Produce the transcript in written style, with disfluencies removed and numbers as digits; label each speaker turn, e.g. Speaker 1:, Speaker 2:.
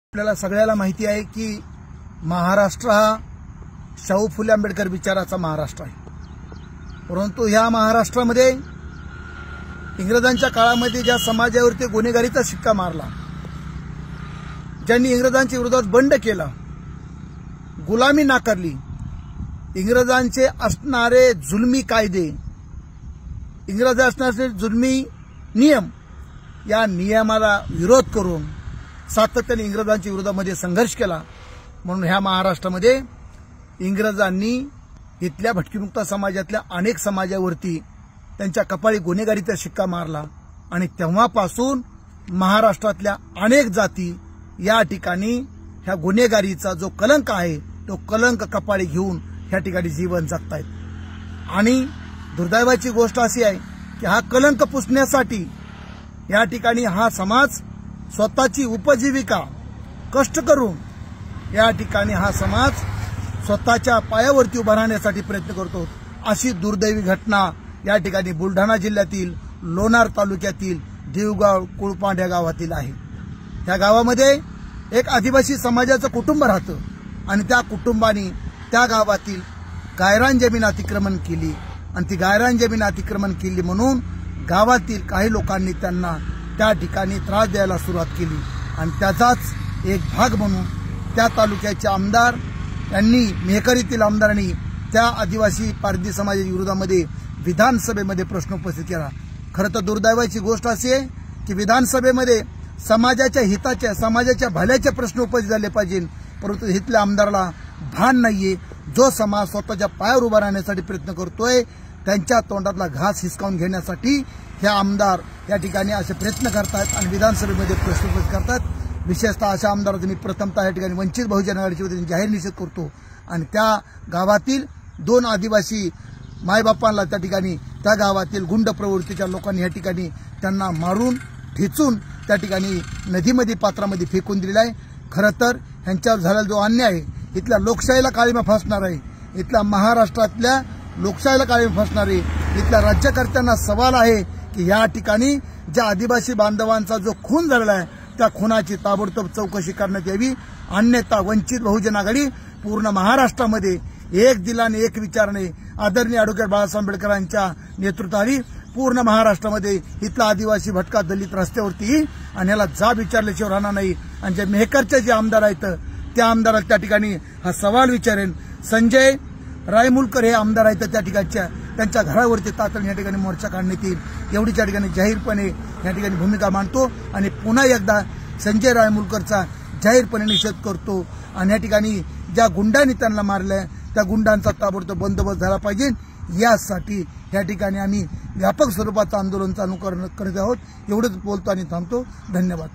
Speaker 1: आपल्याला सगळ्याला माहिती आहे की महाराष्ट्र हा शाहू फुले आंबेडकर विचाराचा महाराष्ट्र आहे। परंतु ह्या महाराष्ट्रामध्ये इंग्रजांच्या काळामध्ये ज्या समाजावरती गुन्हेगारीचा शिक्का मारला, ज्यांनी इंग्रजांच्या विरोधात बंड केला, गुलामी नाकारली, इंग्रजांचे असणारे जुलमी कायदे, इंग्रज असणारे जुलमी नियम, या नियमाला विरोध करून सातत्याने इंग्रजांच्या विरोधामध्ये संघर्ष केला। म्हणून ह्या महाराष्ट्रामध्ये इंग्रजांनी इथल्या भटकीमुक्त समाजातल्या अनेक समाजावरती त्यांच्या कपाळी गुन्हेगारीचा शिक्का मारला आणि तेव्हापासून महाराष्ट्रातल्या अनेक जाती या ठिकाणी ह्या गुन्हेगारीचा जो कलंक आहे तो कलंक कपाळी घेऊन ह्या ठिकाणी जीवन जगतायत। आणि दुर्दैवाची गोष्ट अशी आहे की हा कलंक पुसण्यासाठी या ठिकाणी हा समाज स्वतःची उपजीविका कष्ट करून या ठिकाणी हा समाज स्वतःच्या पायावरती उभा राहण्यासाठी प्रयत्न करतो। अशी दुर्दैवी घटना या ठिकाणी बुलढाणा जिल्ह्यातील लोणार तालुक्यातील देवगाव कुळपांड या गावातील आहे। त्या गावामध्ये एक आदिवासी समाजाचं कुटुंब राहतं आणि त्या कुटुंबाने त्या गावातील गायरान जमीन अतिक्रमण केली आणि ती गायरान जमीन अतिक्रमण केली म्हणून गावातील काही लोकांनी त्यांना त्या ठिकाणी त्रास द्यायला सुरुवात केली आणि त्याचाच एक भाग म्हणून त्या तालुक्याचे आमदार यांनी मेहकरीतील आमदारांनी त्या आदिवासी पारधी समाजाच्या विरोधामध्ये विधानसभेमध्ये प्रश्न उपस्थित केला। खरं तर दुर्दैवाची गोष्ट अशी आहे की विधानसभेमध्ये समाजाच्या हिताच्या समाजाच्या भल्याचे प्रश्न उपस्थित झाले पाहिजे, परंतु इथल्या आमदाराला भान नाहीये। जो समाज स्वतःच्या पायावर उभा राहण्यासाठी प्रयत्न करतोय त्यांच्या तोंडातला घास हिसकावून घेण्यासाठी हे आमदार या ठिकाणी असे प्रयत्न करतात आणि विधानसभेमध्ये प्रश्न उपस्थित करतात। विशेषतः अशा आमदारांचा मी प्रथमतः या ठिकाणी वंचित बहुजन आघाडीच्या वतीने जाहीर निषेध करतो आणि त्या गावातील 2 आदिवासी मायबापांना त्या ठिकाणी त्या गावातील गुंड प्रवृत्तीच्या लोकांनी या ठिकाणी त्यांना मारून ठेचून त्या ठिकाणी नदीमध्ये पात्रामध्ये फेकून दिलेला आहे। खरं तर ह्यांच्यावर झालेला जो अन्याय आहे, इथल्या लोकशाहीला काळीमा फासणार आहे, इथल्या महाराष्ट्रातल्या लोकशाहीला काळीमा फासणार आहे। इथल्या राज्यकर्त्यांना सवाल आहे की या ठिकाणी ज्या आदिवासी बांधवांचा जो खून झालेला आहे त्या खुनाची ताबडतोब चौकशी करण्यात यावी, अन्यथा वंचित बहुजन आघाडी पूर्ण महाराष्ट्रामध्ये एक दिलाने एक विचाराने आदरणीय ॲडव्होकेट बाळासाहेब आंबेडकरांच्या नेतृत्वाखाली पूर्ण महाराष्ट्रामध्ये इथला आदिवासी भटका दलित रस्त्यावरती येईल आणि याला जाब विचारल्याशिवाय राहणार नाही। आणि जे मेहकरचे जे आमदार आहेत त्या आमदाराला त्या ठिकाणी हा सवाल विचारेन। संजय रायमुलकर हे आमदार आहेत त्या ठिकाणच्या त्यांच्या घरावरती तातडीने या ठिकाणी मोर्चा काढण्यात येईल एवढी त्या ठिकाणी जाहीरपणे या ठिकाणी भूमिका मांडतो आणि पुन्हा एकदा संजय रायमुलकरचा जाहीरपणे निषेध करतो आणि या ठिकाणी ज्या गुंडांनी त्यांना मारलंय त्या गुंडांचा ताबडतोब बंदोबस्त झाला पाहिजे। यासाठी या ठिकाणी आम्ही व्यापक स्वरूपाचं आंदोलन चालू करत आहोत। एवढंच बोलतो आणि थांबतो। धन्यवाद।